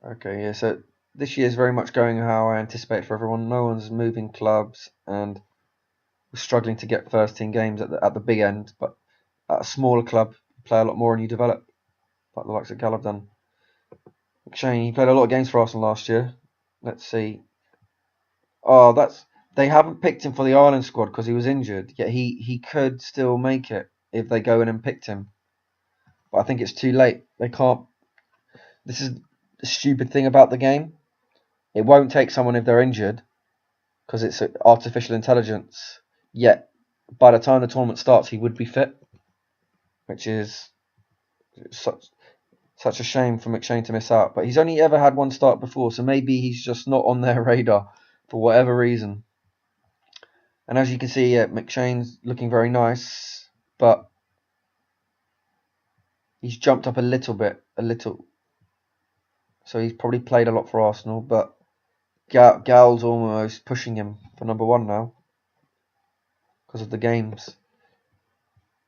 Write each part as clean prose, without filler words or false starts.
Okay, yeah. So this year is very much going how I anticipate for everyone. No one's moving clubs, and we're struggling to get first team games at the big end. But at a smaller club, you play a lot more and you develop, like the likes of Gal have done. McShane, he played a lot of games for Arsenal last year. Let's see. Oh, they haven't picked him for the Ireland squad because he was injured. Yet he could still make it if they go in and picked him. But I think it's too late. They can't. This is the stupid thing about the game. It won't take someone if they're injured because it's artificial intelligence. Yet by the time the tournament starts, he would be fit, which is such a shame for McShane to miss out. But he's only ever had one start before, so maybe he's just not on their radar for whatever reason. And as you can see, McShane's looking very nice, but he's jumped up a little bit, So he's probably played a lot for Arsenal, but Gal's almost pushing him for number one now because of the games.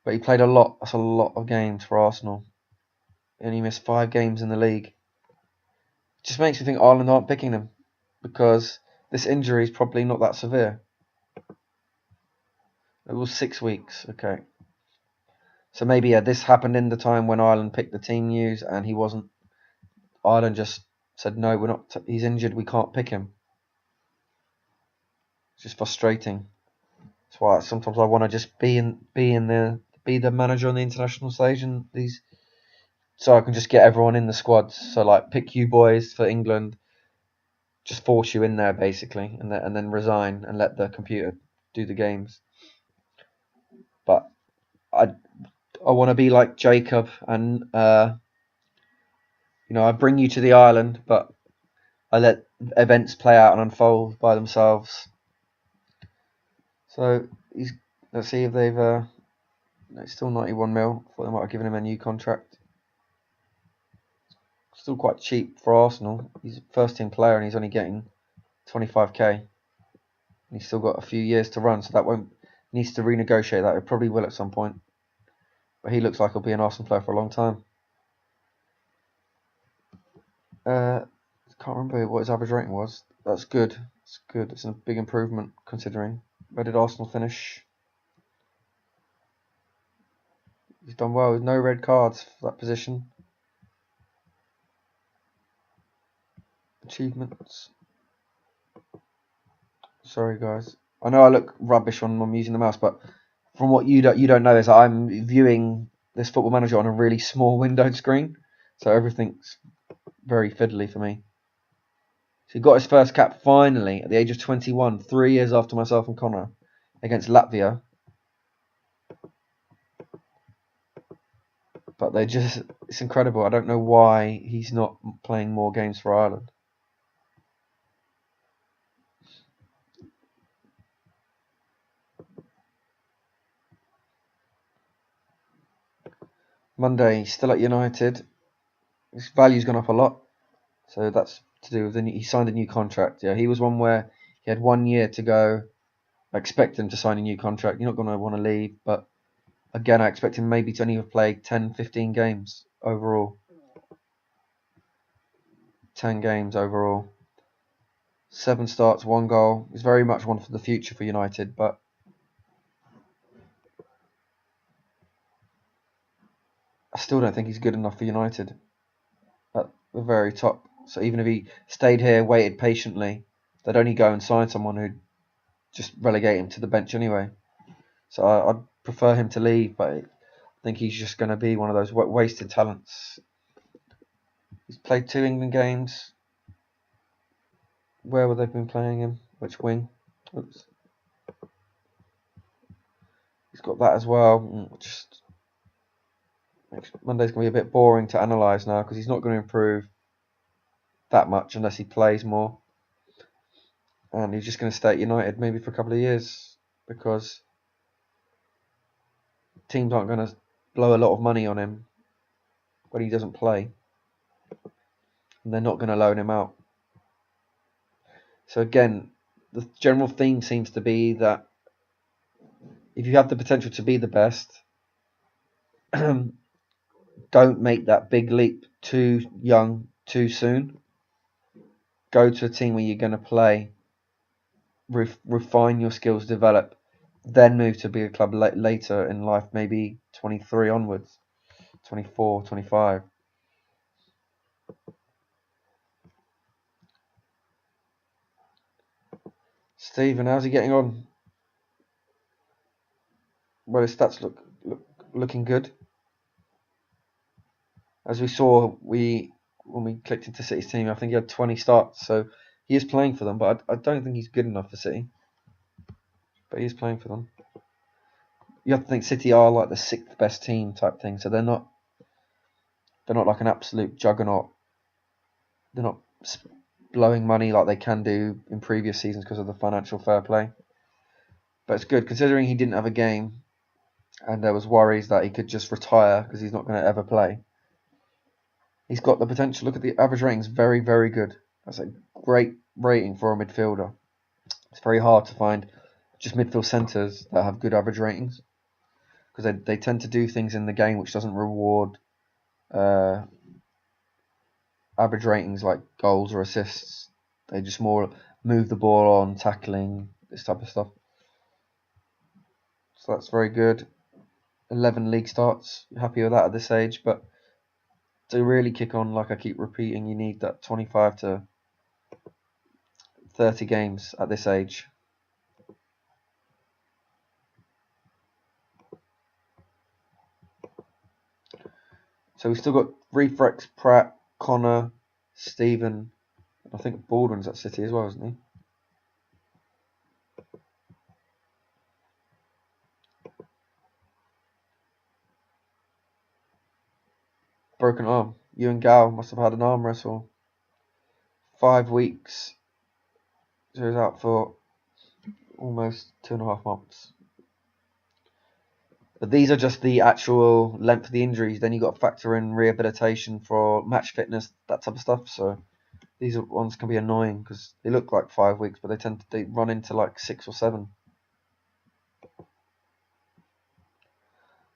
But he played a lot. That's a lot of games for Arsenal. He only missed 5 games in the league. It just makes me think Ireland aren't picking him because this injury is probably not that severe. It was 6 weeks. Okay. So maybe this happened in the time when Ireland picked the team news and he wasn't. Ireland just said no, we're not. He's injured. We can't pick him. It's just frustrating. That's why sometimes I want to just be the manager on the international stage and so I can just get everyone in the squads. So like pick you boys for England, just force you in there basically, and then resign and let the computer do the games. But I want to be like Jacob and I bring you to the island, but I let events play out and unfold by themselves. So let's see if they've it's still 91 mil. Thought they might have given him a new contract. Still quite cheap for Arsenal. He's a first team player and he's only getting 25k. He's still got a few years to run, so that won't needs to renegotiate that. It probably will at some point. But he looks like he'll be an Arsenal player for a long time. Can't remember what his average rating was. That's good. It's good. It's a big improvement considering. Where did Arsenal finish? He's done well with no red cards for that position. Achievements. Sorry guys. I know I look rubbish when I'm using the mouse, but from what you don't know is that I'm viewing this Football Manager on a really small windowed screen, so everything's very fiddly for me. So he got his first cap finally at the age of 21, 3 years after myself and Connor, against Latvia. But it's incredible. I don't know why he's not playing more games for Ireland. Monday, still at United. His value's gone up a lot. So that's to do with he signed a new contract. Yeah, he was one where he had 1 year to go. I expect him to sign a new contract. You're not going to want to leave, but again, I expect him maybe to only have played 10, 15 games overall. 10 games overall. 7 starts, 1 goal. He's very much one for the future for United, but I still don't think he's good enough for United at the very top. So even if he stayed here, waited patiently, they'd only go and sign someone who'd just relegate him to the bench anyway. So I'd prefer him to leave, but I think he's just going to be one of those wasted talents. He's played 2 England games. Where would they have been playing him? Which wing? Oops. He's got that as well. Monday's going to be a bit boring to analyse now because he's not going to improve that much unless he plays more. And he's just going to stay at United maybe for a couple of years because teams aren't going to blow a lot of money on him when he doesn't play. And they're not going to loan him out. So again, the general theme seems to be that if you have the potential to be the best, don't make that big leap too young, too soon. go to a team where you're going to play, refine your skills, develop, then move to a bigger club later in life, maybe 23 onwards, 24, 25. Stephen, how's he getting on? Well, his stats looking good. As we saw, when we clicked into City's team, I think he had 20 starts, so he is playing for them. But I don't think he's good enough for City. But he is playing for them. You have to think City are like the 6th best team type thing, so they're not like an absolute juggernaut. They're not blowing money like they can do in previous seasons because of the financial fair play. But it's good considering he didn't have a game, and there was worries that he could just retire because he's not going to ever play. He's got the potential. Look at the average ratings, very, very good. That's a great rating for a midfielder. It's very hard to find just midfield centres that have good average ratings because they tend to do things in the game which doesn't reward average ratings like goals or assists. They just more move the ball on, tackling, this type of stuff. So that's very good. 11 league starts. Happy with that at this age, but to really kick on, like I keep repeating, you need that 25 to 30 games at this age. So we've still got Refrex, Pratt, Connor, Stephen. I think Baldwin's at City as well, isn't he? Broken arm. You and Gal must have had an arm wrestle. 5 weeks. So he's out for almost 2.5 months. But these are just the actual length of the injuries. Then you've got to factor in rehabilitation for match fitness, that type of stuff. So these ones can be annoying because they look like 5 weeks, but they run into like 6 or 7.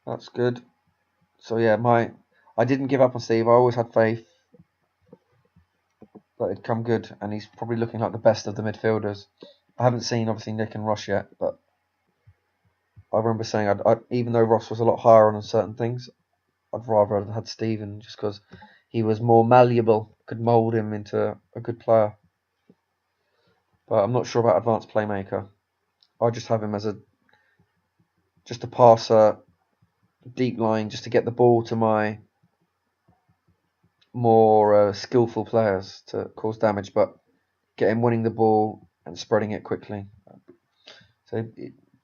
That's good. So yeah, I didn't give up on Steve. I always had faith that it'd come good, and he's probably looking like the best of the midfielders. I haven't seen obviously Nick and Ross yet, but I remember saying even though Ross was a lot higher on certain things, I'd rather have had Steven just because he was more malleable, could mould him into a good player. But I'm not sure about advanced playmaker. I just have him as just a passer, deep line, just to get the ball to my more skillful players to cause damage, but get him winning the ball and spreading it quickly. So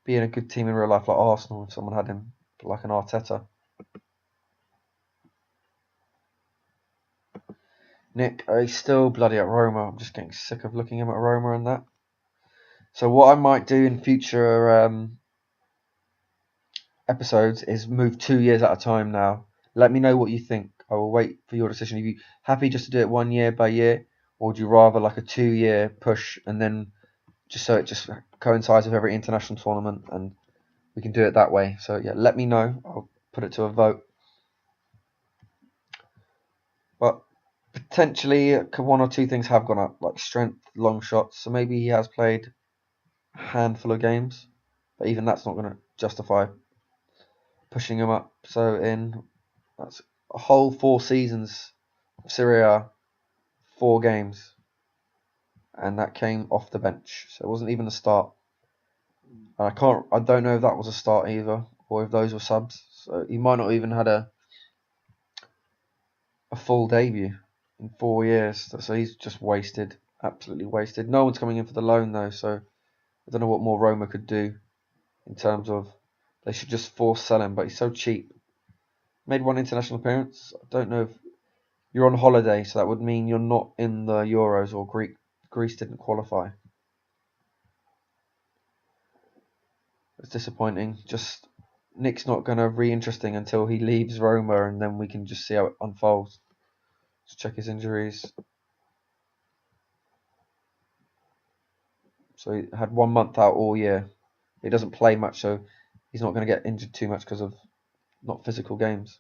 being a good team in real life like Arsenal, if someone had him like an Arteta. Nick, he's still bloody at Roma. I'm just getting sick of looking at him at Roma and that. So what I might do in future episodes is move 2 years at a time now. Let me know what you think. I will wait for your decision. Are you happy just to do it 1 year by year, or would you rather like a 2-year push and then just so it just coincides with every international tournament and we can do it that way? So yeah, let me know. I'll put it to a vote. But potentially 1 or 2 things have gone up, like strength, long shots. So maybe he has played a handful of games, but even that's not going to justify pushing him up. So that's a whole 4 seasons of Serie A, 4 games, and that came off the bench. So it wasn't even a start. And I don't know if that was a start either, or if those were subs. So he might not even had a full debut in 4 years. So he's just wasted, absolutely wasted. No one's coming in for the loan though, so I don't know what more Roma could do in terms of they should just force sell him, but he's so cheap. Made 1 international appearance. I don't know if you're on holiday, so that would mean you're not in the Euros or Greece didn't qualify. It's disappointing. Just Nick's not going to be interesting until he leaves Roma, and then we can just see how it unfolds. Let's check his injuries. So he had 1 month out all year. He doesn't play much, so he's not going to get injured too much because of not physical games.